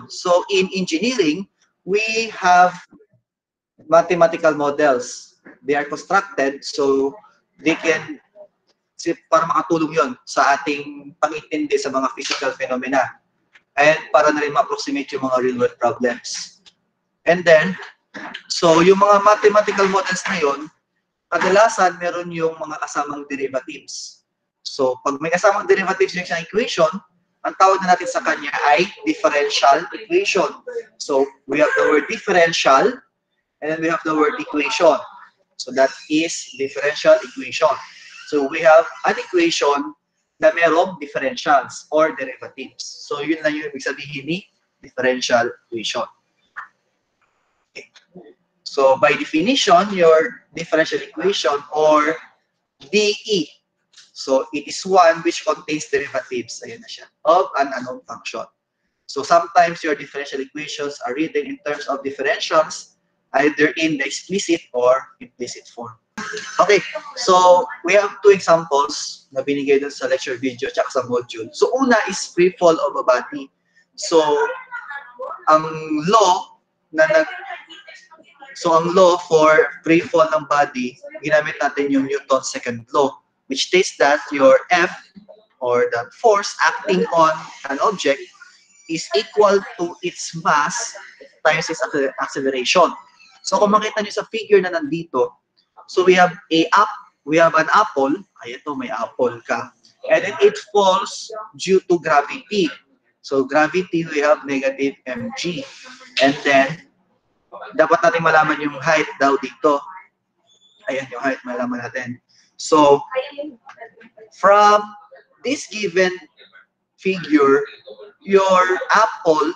So in engineering, we have mathematical models. They are constructed so they can para makatulong yon sa ating pag-intindi sa mga physical phenomena and para na rin ma-approximate yung mga real-world problems. And then, so yung mga mathematical models na yon, kadalasan meron yung mga kasamang derivatives. So pag may kasamang derivatives yung isang equation, ang tawag na natin sa kanya ay differential equation. So we have the word differential and then we have the word equation. So that is differential equation. So we have an equation na merong differentials or derivatives. So yun lang yung ibig sabihin ni differential equation. Okay. So by definition, your differential equation or DE. So it is one which contains derivatives, ayun na siya, of an unknown function. So sometimes your differential equations are written in terms of differentials, either in the explicit or implicit form. Okay, so we have two examples na binigay dun sa lecture video at sa module. So una is free fall of a body. So ang law for free fall ng body, ginamit natin yung Newton's second law, which states that your F or the force acting on an object is equal to its mass times its acceleration. So kung makita niyo sa figure na nandito, so we have an apple, ay ito may apple ka, and then it falls due to gravity. So gravity, we have negative mg. And then, dapat natin malaman yung height daw dito. Ayan yung height, malaman natin. So, from this given figure, your apple,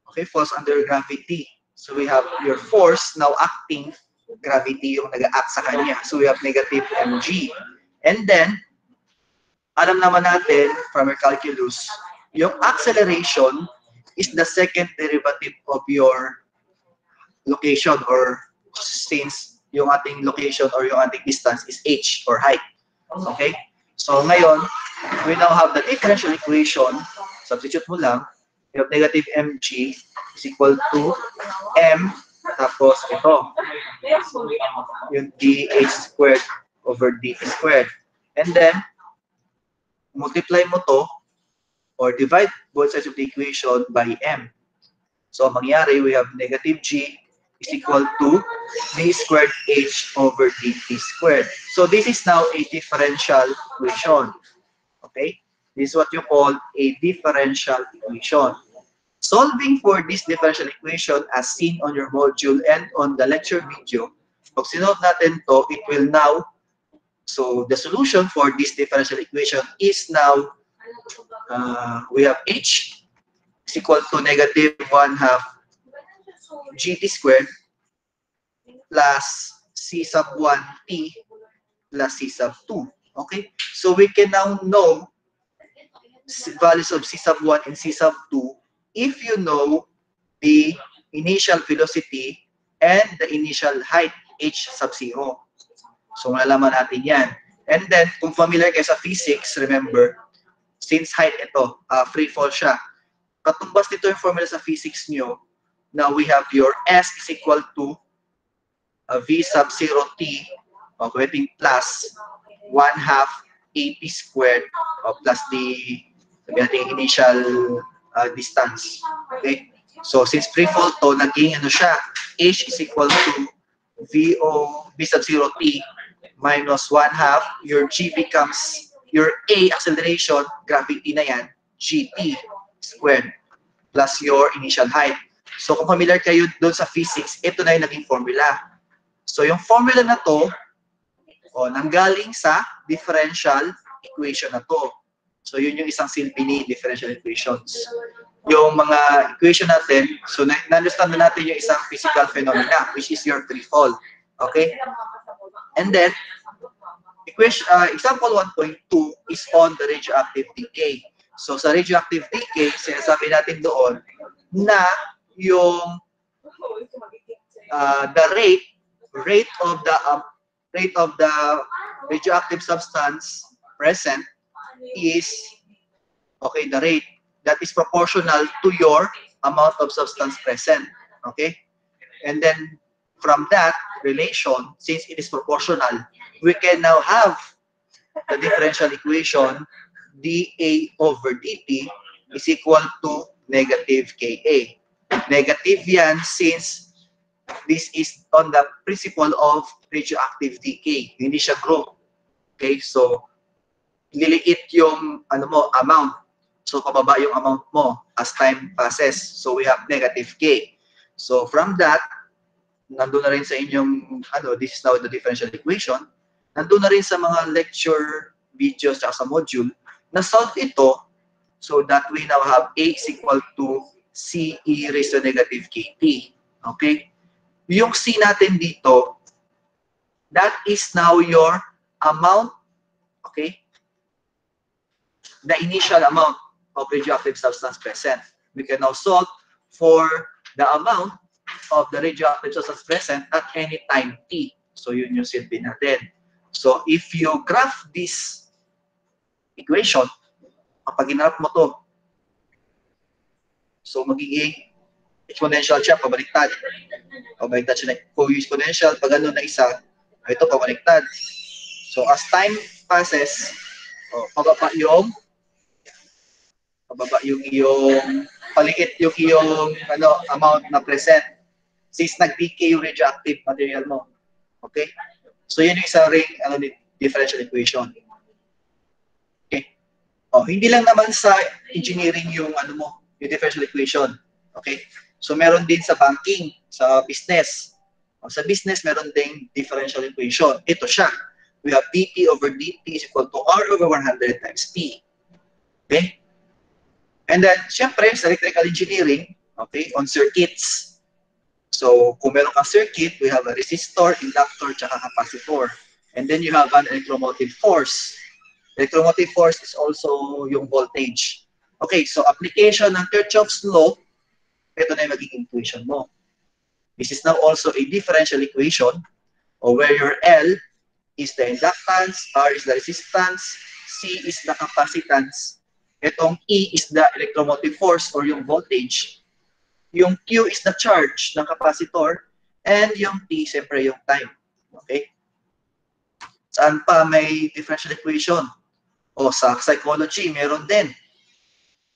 okay, falls under gravity. So we have your force now acting, gravity yung nag-act sa kanya. So we have negative mg. And then, alam naman natin from your calculus, yung acceleration is the second derivative of your location, or since yung ating location or yung ating distance is h or height. Okay? So ngayon, we now have the differential equation. Substitute mo lang. You have negative mg is equal to m tapos ito. Yung dh squared over dt squared. And then, multiply mo to or divide both sides of the equation by m. So, mangyari, we have negative g is equal to d squared h over dt squared. So, this is now a differential equation. Okay? This is what you call a differential equation. Solving for this differential equation as seen on your module and on the lecture video, pag sinolve natin to, it will now, so the solution for this differential equation is now, we have h is equal to negative 1/2 gt squared plus c sub 1 t plus c sub 2. Okay? So we can now know values of c sub 1 and c sub 2 if you know the initial velocity and the initial height, h sub 0. So, malalaman natin yan. And then, kung familiar kayo sa physics, remember, since height ito, free fall siya. Katumbas nito yung formula sa physics nyo, now we have your s is equal to v sub 0t, pwedeng plus 1/2 at squared, plus the initial distance. Okay? So, since free fall to, naging ano siya, h is equal to v sub 0t minus 1/2. Your g becomes, your a, acceleration, gravity na yan, gt squared, plus your initial height. So, kung familiar kayo doon sa physics, ito na yung naging formula. So, yung formula na to, nanggaling sa differential equation na to. So, yun yung isang silbi ni differential equations. Yung mga equation natin, so na-understand na natin yung isang physical phenomena, which is your free fall. Okay? And then, example 1.2 is on the radioactive decay. So, sa radioactive decay, sinasabi natin doon na yung the rate of the radioactive substance present is, okay, the rate that is proportional to your amount of substance present. Okay? And then from that relation, since it is proportional, we can now have the differential equation dA over dt is equal to negative Ka. Negative yan since this is on the principle of radioactive decay. Hindi siya group. Okay, so liliit yung amount. So pababa yung amount mo as time passes. So we have negative K. So from that, nandun na rin sa inyong, this is now the differential equation. Nandun na rin sa mga lecture videos at sa module, na solve ito so that we now have A is equal to CE raised to negative KT. Okay? Yung C natin dito, that is now your amount, okay? The initial amount of radioactive substance present. We can now solve for the amount of the radioactive substance present at any time t. So yun yung silbi natin. So if you graph this equation, kapag ginraph mo to, so magiging exponential siya, pabaliktad. Pabaliktad siya, co-exponential, pag ano na isa, ito pabaliktad. So as time passes, pababa yung paliit yung iyong amount na present since nag-decay yung radioactive material mo. Okay? So yun yung isang ring differential equation. Okay? Hindi lang naman sa engineering yung yung differential equation. Okay? So meron din sa banking, sa business. Sa business meron ding differential equation. Ito siya. We have dP over dt is equal to R over 100 times P. Okay? And then, syempre, sa electrical engineering, okay, on circuits. So, kung meron kang circuit, we have a resistor, inductor, tsaka capacitor. And then you have an electromotive force. Electromotive force is also yung voltage. Okay, so application ng Kirchhoff's law, ito na yung magiging equation mo. This is now also a differential equation where your L is the inductance, R is the resistance, C is the capacitance, itong E is the electromotive force or yung voltage, yung Q is the charge ng capacitor, and yung T, siyempre yung time. Okay? Saan pa may differential equation? Sa psychology, meron din.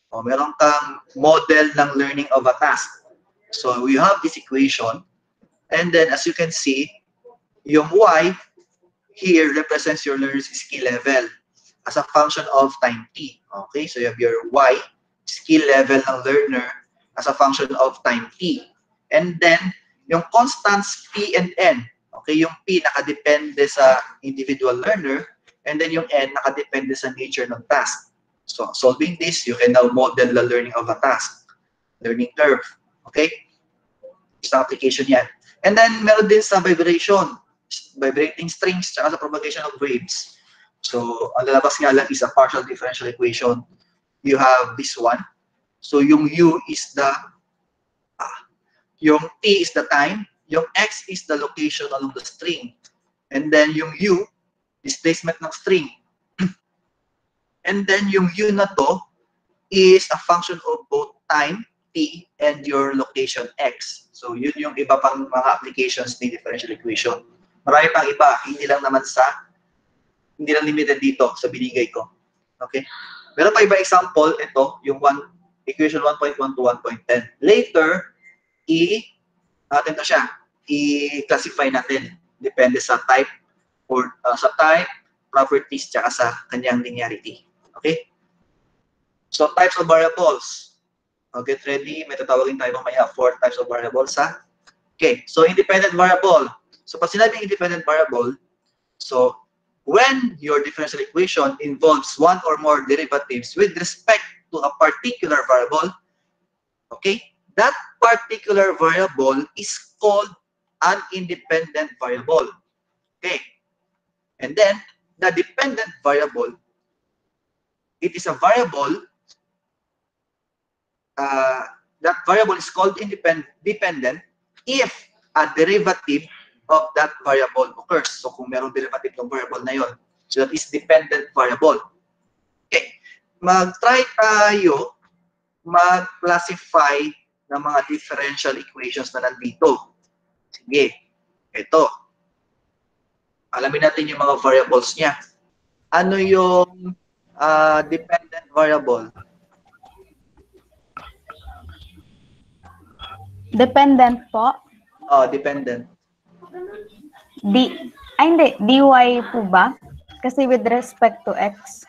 Meron kang model ng learning of a task. So, we have this equation, and then as you can see, yung Y here represents your learner's skill level as a function of time t. Okay, so you have your Y, skill level ng learner as a function of time t. And then, yung constants P and N. Okay, yung P nakadepende sa individual learner, and then yung N nakadepende sa nature ng task. So, solving this, you can now model the learning of a task. Learning curve. Okay? Isang application yan. And then, meron din sa vibration. Vibrating strings, tsaka sa propagation of waves. So, ang lalabas nga lang is a partial differential equation. You have this one. So, yung U is the, yung T is the time, yung X is the location along the string. And then yung U, displacement ng string. And then yung U na to is a function of both time, T, and your location, X. So, yun yung iba pang mga applications ni differential equation. Marami pang iba, hindi lang limited dito sa binigay ko. Okay? Meron pa iba example, ito, yung equation 1.1 to 1.10. Later, i-classify natin. Depende sa type, or sa type, properties, tsaka sa kanyang linearity. Okay? So, types of variables. Get ready. May tatawagin tayo mamaya 4 types of variables, ha? Okay. So, independent variable. So, pag sinabing independent variable, so, when your differential equation involves one or more derivatives with respect to a particular variable, okay, that particular variable is called an independent variable. Okay. And then, the dependent variable, it is a variable, that variable is called dependent if a derivative of that variable occurs. So, kung merong derivative ng variable na yon, so that is dependent variable. Okay. Mag-try tayo mag-classify ng mga differential equations na nandito. Sige, ito. Alamin natin yung mga variables niya. Ano yung dependent variable? Dependent po. Oh, dependent. Hindi. dy po ba? Kasi with respect to x.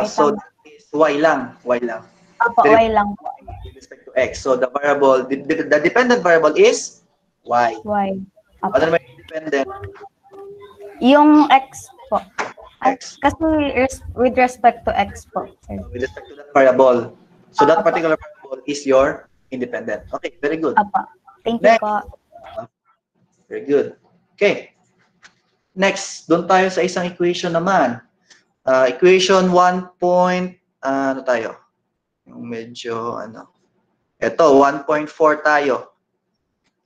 So, that is y lang. Y lang. Opo, y lang po. With respect to x. So, the variable, the dependent variable is y. Y. Opo. Ano naman yung independent? Yung x po. X. Kasi with respect to x po. With respect to that variable. So, that particular variable is your independent. Okay, very good. Opo. Thank you Next. po. Very good. Okay. Next, doon tayo sa isang equation naman. Equation 1 point, ano tayo? Yung medyo, ano. Ito, 1.4 tayo.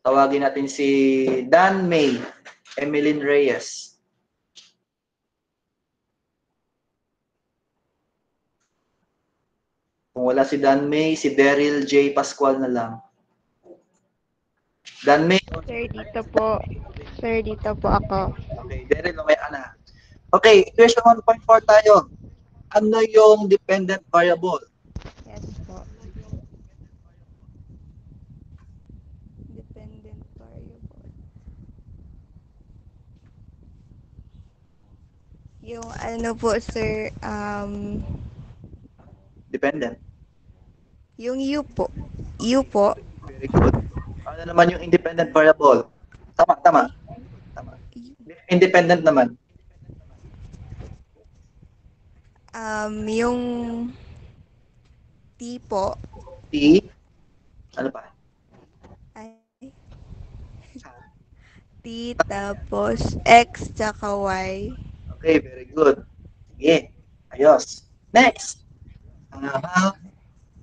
Tawagin natin si Dan May, Emeline Reyes. Kung wala si Dan May, si Daryl J. Pascual na lang. Dan May. Sir, dito po. Sir, dito po ako. Okay, Daryl, mamaya na. Okay, equation 1.4 tayo. Ano yung dependent variable? Yes po. Dependent variable. Yung ano po, sir, Dependent. yung U po. U po. Very good. Ano naman yung independent variable? Tama, tama. Tama. Independent naman. Yung T po. T. Ano pa? Ay. T tapos X tsaka Y. Okay, very good. Sige. Ayos. Next.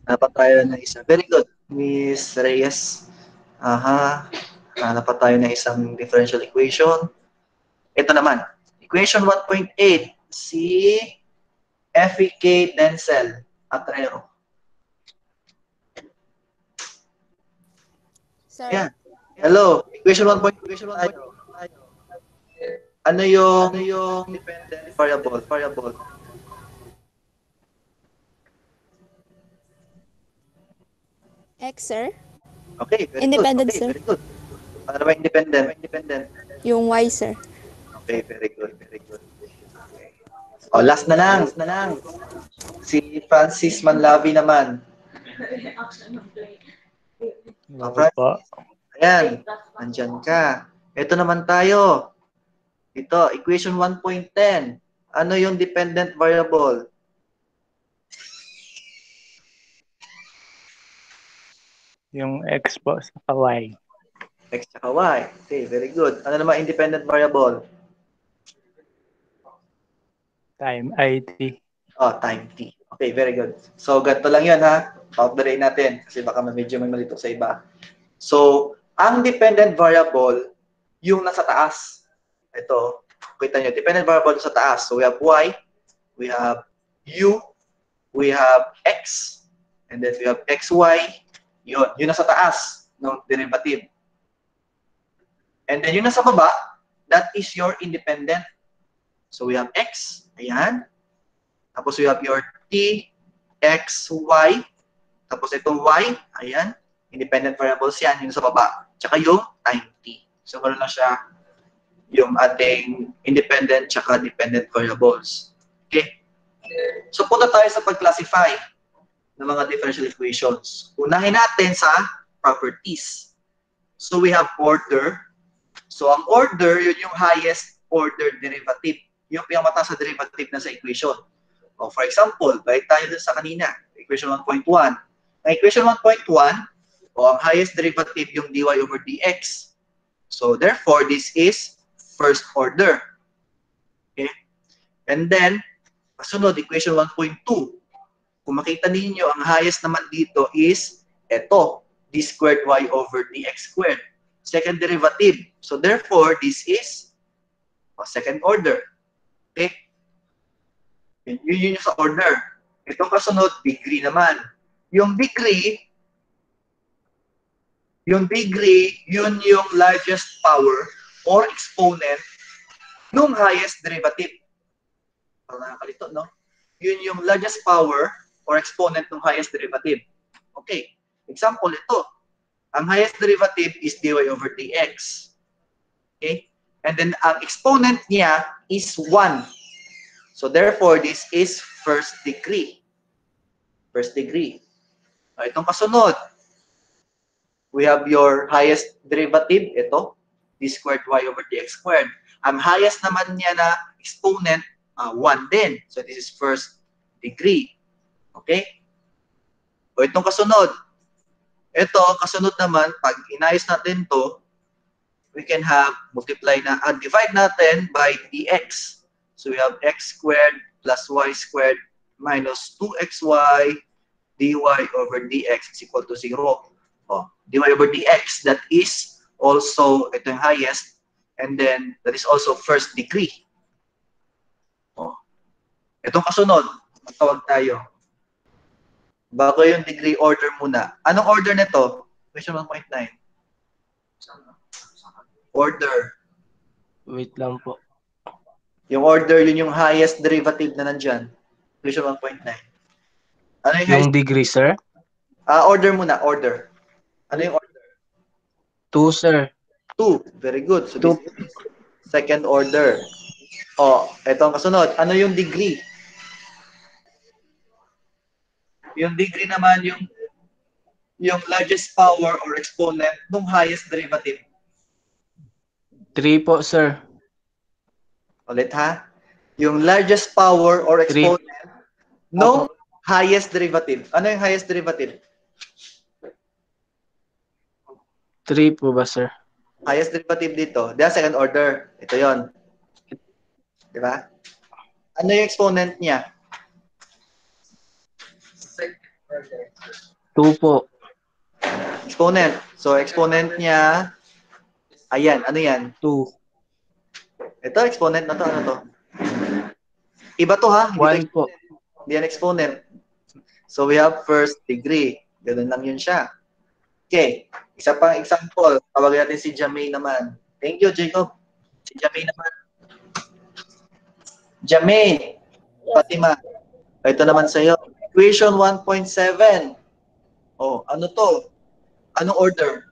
Dapat tayo na isa. Very good. Miss Reyes. Dapat tayo na isang differential equation. Ito naman. Equation 1.8. Si F.E.K. Denzel Atrero. Sir, Yan. Hello. Equation 1.8. Ano yung dependent variable? X, sir? Okay, very Independent, good. Okay, sir. very good. Ano ba independent? Yung Y, sir. Okay, very good. Okay. Oh, last na lang. Si Francis Manlavi naman. Bakit po? Ayan, nandyan ka. Ito naman tayo. Ito, equation 1.10. Ano yung dependent variable? Yung X po sa Y. X at Y. Okay, very good. Ano naman independent variable? Time IT. Oh, time t. Okay, very good. So, ganito lang yun ha. Boundary natin kasi baka medyo may malito sa iba. So, ang dependent variable, yung nasa taas. Ito, kita nyo, dependent variable sa taas. So, we have y, we have u, we have x, and then we have xy. Yun nasa taas ng derivative. And then, yun nasa baba, that is your independent. So, we have x, ayan. Tapos, we have your t, x, y. Tapos, itong y, ayan. Independent variables yan, yun sa baba. Tsaka yung time t. So, gano'n lang siya yung ating independent tsaka dependent variables. Okay? So, punta tayo sa pag-classify ng mga differential equations. Unahin natin sa properties. So, we have order. So, ang order, yun yung highest order derivative. Yung pinamataas sa derivative na sa equation. O, for example, balik tayo dun sa kanina, equation 1.1. Ang equation 1.1, ang highest derivative yung dy over dx. So, therefore, this is first order. Okay? And then, kasunod, equation 1.2. Kung makita ninyo, ang highest naman dito is ito, d squared y over dx squared. Second derivative. So, therefore, this is second order. Okay? Yun yung sa order. Itong kasunod, degree naman. Yung degree, Yung degree, yun yung largest power or exponent nung highest derivative. Nakakalito, no? Yun yung largest power or exponent ng highest derivative. Okay. Example ito. Ang highest derivative is dy over dx. Okay? And then ang exponent niya is 1. So therefore, this is first degree. First degree. Itong kasunod, we have your highest derivative, ito, d squared y over dx squared. Ang highest naman niya na exponent, 1 din. So this is first degree. Okay? O itong kasunod, ito, kasunod naman, pag inayos natin to, we can have, divide natin by dx. So we have x squared plus y squared minus 2xy dy over dx is equal to 0. Dy over dx, that is also, ito yung highest, and then that is also first degree. Itong kasunod, magtawag tayo. Bago yung degree, order muna. Anong order nito? Question 1.9. Order. Wait lang po. Yung order, yun yung highest derivative na nandyan. Question 1.9. Ano yung Yung degree, sir? order muna, order. Ano yung order? 2, sir. 2. Very good. So this is second order. Ito ang kasunod. Ano yung degree? Yung degree naman, yung largest power or exponent ng highest derivative. 3 po, sir. Ulit ha? Yung largest power or exponent ng highest derivative. Ano yung highest derivative? 3 po ba, sir? Highest derivative dito. Diyan, second order. Ito yon. Di ba? Ano yung exponent niya? 2 po. Exponent. So, exponent niya, ayan, ano yan? 2. Ito, exponent na to, ano to? Iba to ha? 1 po. Hindi yan exponent. So, we have first degree. Ganun lang yun siya. Okay. Isa pang example. Tawagin natin si Jamay naman. Thank you, Jacob. Si Jamay naman. Jamay. Fatima. Ito naman sa'yo. Equation 1.7. Ano to? Anong order?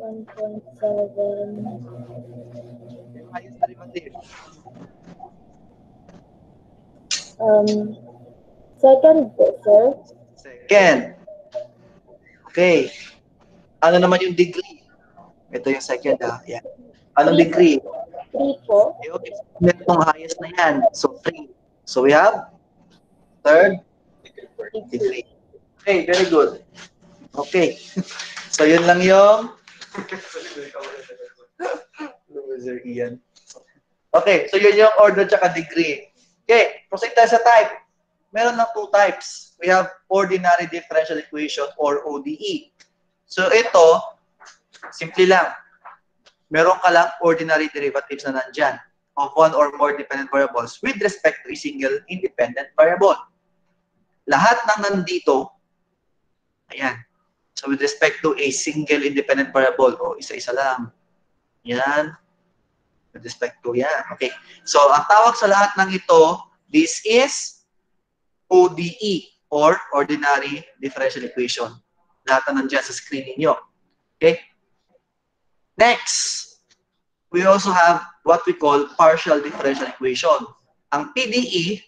1.7. Highest derivative. Second po, sir. Second. Okay. Ano naman yung degree? Ito yung second. Yan. Anong degree? 3 po. Yung exponent ng highest na yan. So, 3. So, we have third degree. Okay, very good. Okay. So, yun lang yung loser Ian. Okay, so yun yung order tsaka degree. Okay, proceed tayo sa type. Meron lang 2 types. We have ordinary differential equation or ODE. So ito, simple lang. Meron ka lang ordinary derivatives na nandyan of one or more dependent variables with respect to a single independent variable. Lahat ng nandito, ayan. So with respect to a single independent variable, isa-isa lang. Yan. With respect to yan. Okay. So ang tawag sa lahat ng ito, this is ODE or ordinary differential equation. Lahat na nandiyan sa screen ninyo. Okay? Next, we also have what we call partial differential equation. Ang PDE,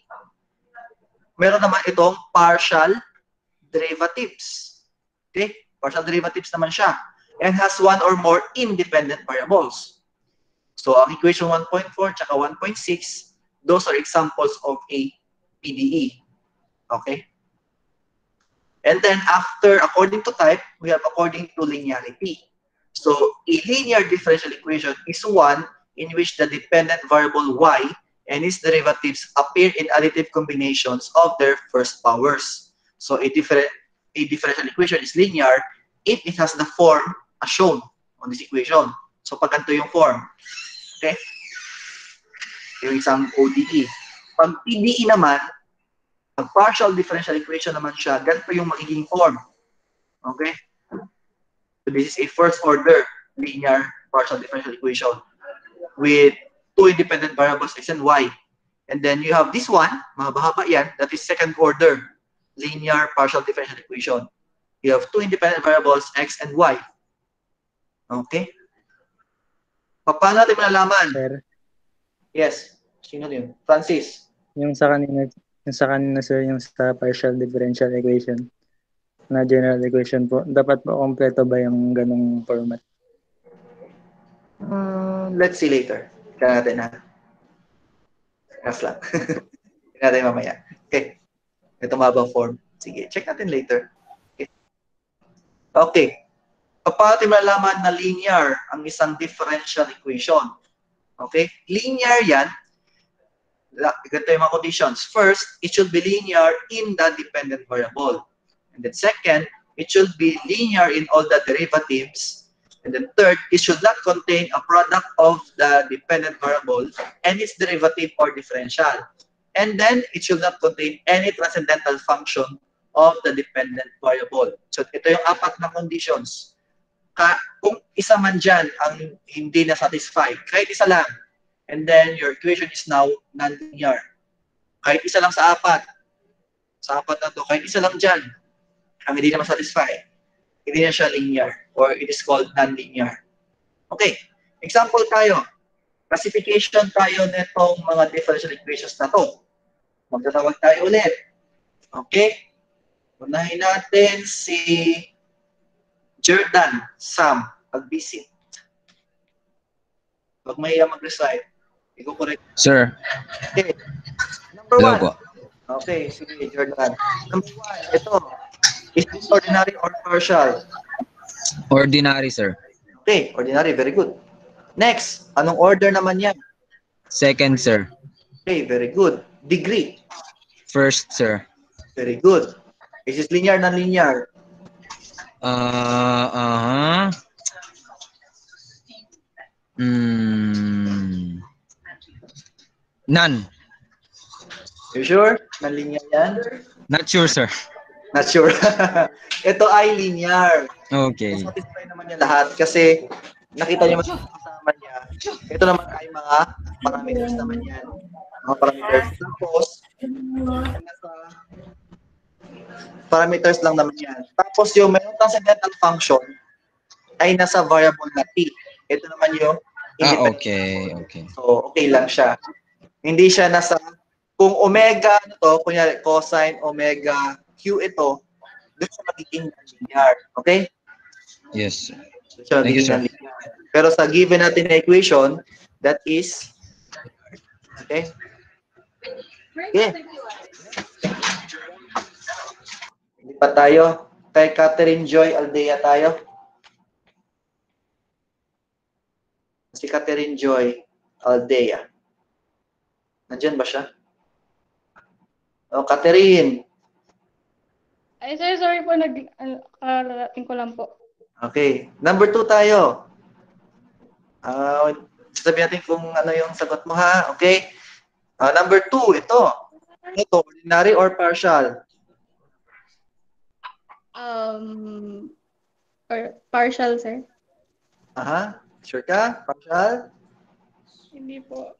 meron naman itong partial derivatives. Okay? Partial derivatives naman siya. And has one or more independent variables. So, ang equation 1.4 tsaka 1.6, those are examples of a PDE. Okay? And then after, according to type, we have according to linearity. So, a linear differential equation is one in which the dependent variable y and its derivatives appear in additive combinations of their first powers. So, a differential equation is linear if it has the form as shown on this equation. So, pag ganito yung form. Okay? Yung isang ODE. Pag PDE naman, pag partial differential equation naman siya, ganito yung magiging form. Okay? So this is a first order linear partial differential equation with two independent variables x and y. And then you have this one, mahaba-haba yan, that is second order linear partial differential equation. You have two independent variables x and y. Okay? Paano natin malalaman? Sir, Yes. Sino yun? Francis. yung sa kanina sir, yung sa partial differential equation na general equation po, dapat po kompleto ba yung ganong format? Let's see later. Tingnan natin ha. Gas lang. Tingnan natin mamaya. Okay. Ito mabang form. Sige, check natin later. Okay. Okay. Paano natin malalaman na linear ang isang differential equation? Okay? Linear yan. Ganito yung mga conditions. First, it should be linear in the dependent variable. And then second, it should be linear in all the derivatives. And then third, it should not contain a product of the dependent variable and its derivative or differential. And then, it should not contain any transcendental function of the dependent variable. So, ito yung apat na conditions. Kung isa man dyan ang hindi na-satisfy, kahit isa lang, and then your equation is now non-linear. Kahit isa lang sa apat na to, kahit isa lang dyan, ang hindi na ma-satisfy, hindi na siya linear or it is called non-linear. Okay, example tayo. Classification tayo nitong mga differential equations na to. Magtatawag tayo ulit. Okay? Unahin natin si Jordan Sam Agbisit. Pag mahiya mag-recite, i-correct. Sir, Okay. Number hello one. po. Okay, sige, Jordan. Number one, ito. Is this ordinary or partial? Ordinary, sir. Okay, ordinary, very good. Next, anong order naman yan? Second, sir. Okay, very good. Degree, First, sir. very good. Is this linear, non-linear? None. You sure? Non-linear yan? Not sure, sir. Not sure. Ito ay linear. Okay. Satisfy naman niya lahat kasi nakita niyo yung kasama niya. Ito naman ay mga parameters naman yan. Mga parameters. Tapos, nasa parameters lang naman yan. Tapos yung mayroong transcendental function ay nasa variable na t. Ito naman yung independent. Okay. Okay. So, okay lang siya. Hindi siya nasa, kung omega, ano to, kunyari, cosine, omega, q ito, doon siya magiging linear. Okay? Yes, sir. Doon siya Thank you, magiging sir. linear. Pero sa given natin na equation, that is, okay? Okay. Hindi pa tayo. Kay Catherine Joy Aldea tayo. Si Catherine Joy Aldea. Nandyan ba siya? Oh, Catherine. Ay, sir, sorry po, kararating ko lang po. Okay. Number 2 tayo. Sasabihin natin kung ano yung sagot mo ha. Okay. Number 2, ito. Ito, ordinary or partial? Partial, sir. Aha. Sure ka? Partial? Hindi po.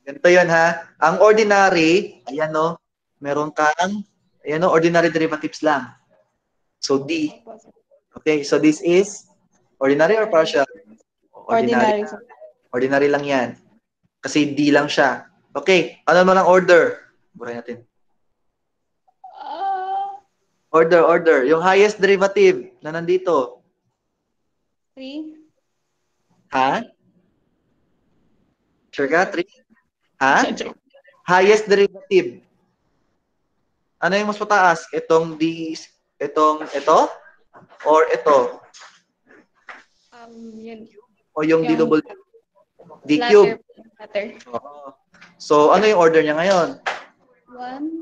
Ganito yun ha. Ang ordinary, ayan no, meron kang, ayan no, ordinary derivatives lang. So D. Opo, sir. Okay, so this is ordinary or partial? Ordinary, sir. Ordinary lang yan. Kasi D lang siya. Okay, ano naman ang order? Buray natin. Order. Yung highest derivative na nandito. 3. Ha? Sure ka? 3? Ha? Highest derivative. Ano yung mas mataas? Itong ito? Or ito? Yun. O yung D Yung double D cube? Latter. Oo. So, ano yung order niya ngayon? 1.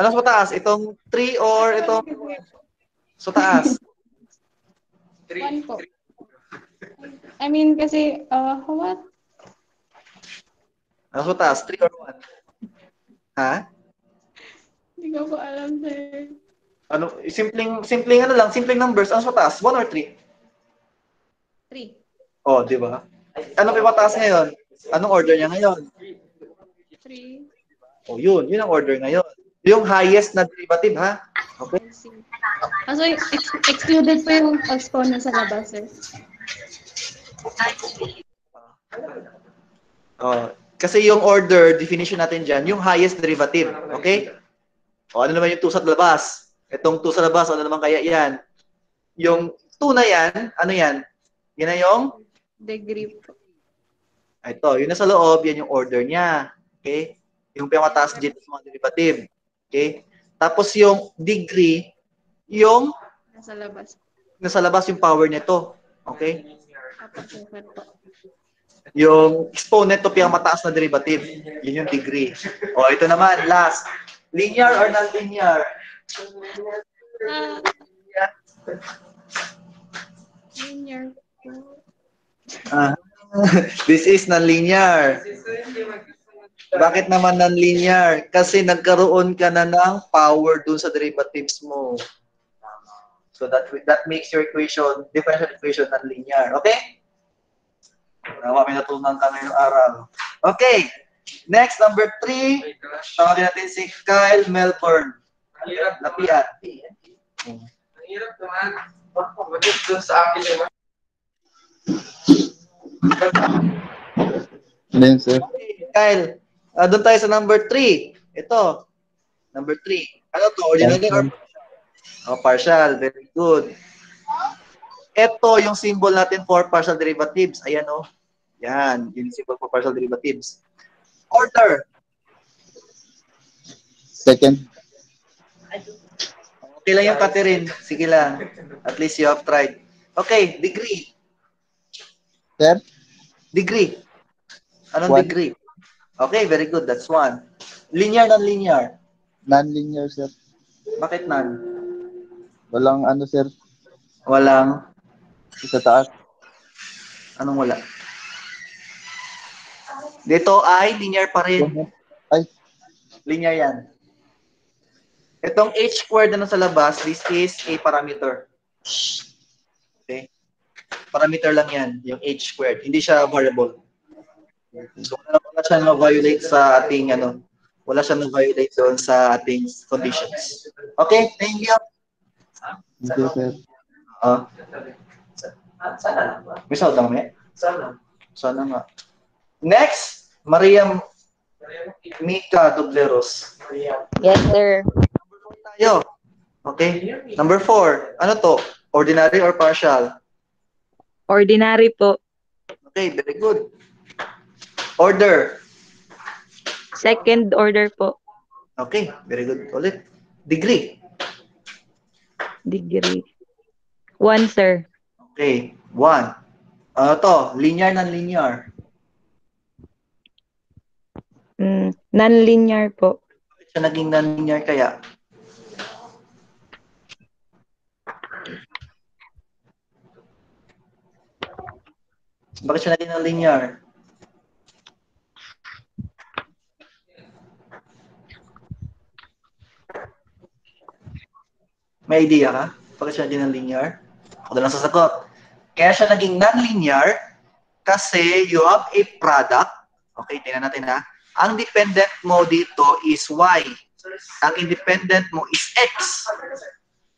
Ano mas mataas? Itong 3 or itong so taas? 1 po. I mean, kasi, what? Ano mas mataas? 3 or 1? Ha? Hindi ko po alam, sir. Ano, simpleng ano lang, simpleng numbers. Ano sa taas? 1 or 3? 3. Oh, di ba? Ano pa yung mataas ngayon? Anong order niya ngayon? 3. Oh, yun ang order ngayon. Yung highest na derivative, ha? Okay? I see. So, excluded po yung exponent sa labas, sir. Oh, kasi yung order, definition natin dyan, yung highest derivative. Okay? O, ano naman yung 2 sa labas? Itong 2 sa labas, ano naman kaya yan? Yung 2 na yan, ano yan? Yan na yung? Degree po. Ito, yun na sa loob, yan yung order niya. Okay? Yung pinakataas dito sa mga derivative. Okay? Tapos yung degree, yung Nasa labas. nasa labas yung power nito. Okay? Tapos, sir po. Yung exponent to pinakataas na derivative. Yun yung degree. O, ito naman, last. Linear or non-linear? Linear po. Ah, this is non-linear. Bakit naman non-linear? Kasi nagkaroon ka na ng power dun sa derivatives mo. So that makes your equation, differential equation non-linear. Okay? May natutunan ka ngayong araw. Okay. Next, number 3. Tawagin natin si Kyle Melbourne. Lapian. Ang hirap naman. Bakit doon sa akin naman? Then, sir. Okay, Kyle. Doon tayo sa number 3. Ito. Number 3. Ano to? Ordinary or partial? Oh, partial. Very good. Ito yung symbol natin for partial derivatives. Ayan o. Yan. Yung symbol for partial derivatives. Order. Second. Okay lang yung Catherine. Sige lang. At least you have tried. Okay. Degree. Sir? Degree. Anong One. degree? Okay, very good. That's 1. Linear, non-linear. Non-linear, sir. Bakit non? Walang ano, sir. Walang. Sa taas. Anong wala? Dito ay linear pa rin. Ay. Linear yan. Itong h squared na nasa labas, this is a parameter. Okay? Parameter lang yan, yung h squared. Hindi siya variable. So, wala siya na-violate sa ating, wala siya na-violate doon sa ating conditions. Okay? Thank you. Thank you, sir. May sound lang, may? Sana nga. Next, Maria Mika Dobleros. Yes, sir. Tayo. Okay? Number 4. Ano to? Ordinary or partial? Ordinary po. Okay, very good. Order. Second order po. Okay, very good. Ulit. Degree. Degree. 1, sir. Okay, 1. Ano to? Linear, non-linear. Non-linear po. Bakit siya naging non-linear kaya? Bakit siya naging non-linear? May idea ka? Bakit siya naging non-linear? Ako na lang sasagot. Kaya siya naging non-linear kasi you have a product. Okay, tingnan natin ha. Ang dependent mo dito is Y. Ang independent mo is X.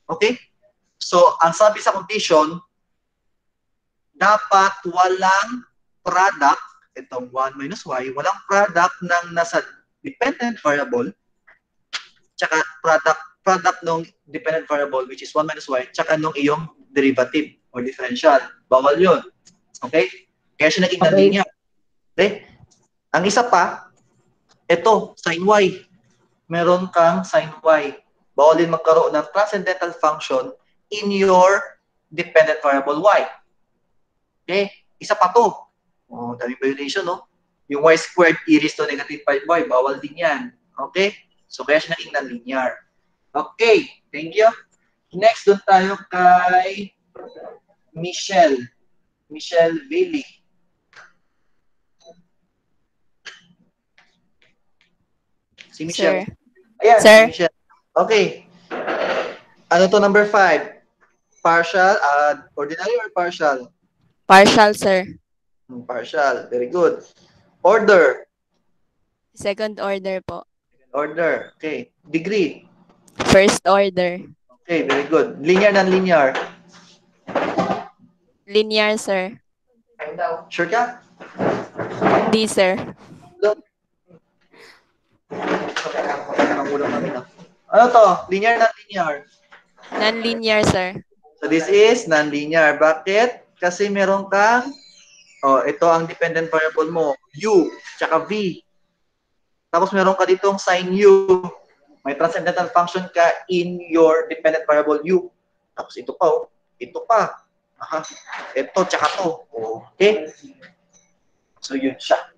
Okay? So, ang sabi sa condition, dapat walang product, itong 1 minus Y, walang product ng nasa dependent variable, tsaka product ng dependent variable, which is 1 minus Y, tsaka nung iyong derivative or differential. Bawal yun. Okay? Kaya siya naging non-linear. Okay? Ang isa pa, ito, sin Y. Meron kang sin Y. Bawal din magkaroon ng transcendental function in your dependent variable Y. Okay? Isa pa to. Oh, daming violation, no? Yung Y squared e raised to negative 5Y, bawal din yan. Okay? So, kaya siya naging non-linear. Okay. Thank you. Next, doon tayo kay Michelle. Michelle Bailey. Si Michelle. Sir. Ayan, Sir. si Michelle. Okay. Ano to number 5? Partial, ordinary or partial? Partial, sir. Partial. Very good. Order. Second order po. Order. Okay. Degree. First order. Okay, very good. Linear, non-linear. Linear, sir. Sure ka? Hindi, sir. Ano to? Linear, non-linear. Non-linear, sir. So this is non-linear. Bakit? Kasi meron kang, ito ang dependent variable mo, u, tsaka v. Tapos meron ka ditong sin u. May transcendental function ka in your dependent variable u. Tapos ito pa, ito pa. Ito, tsaka to. Okay? So yun siya.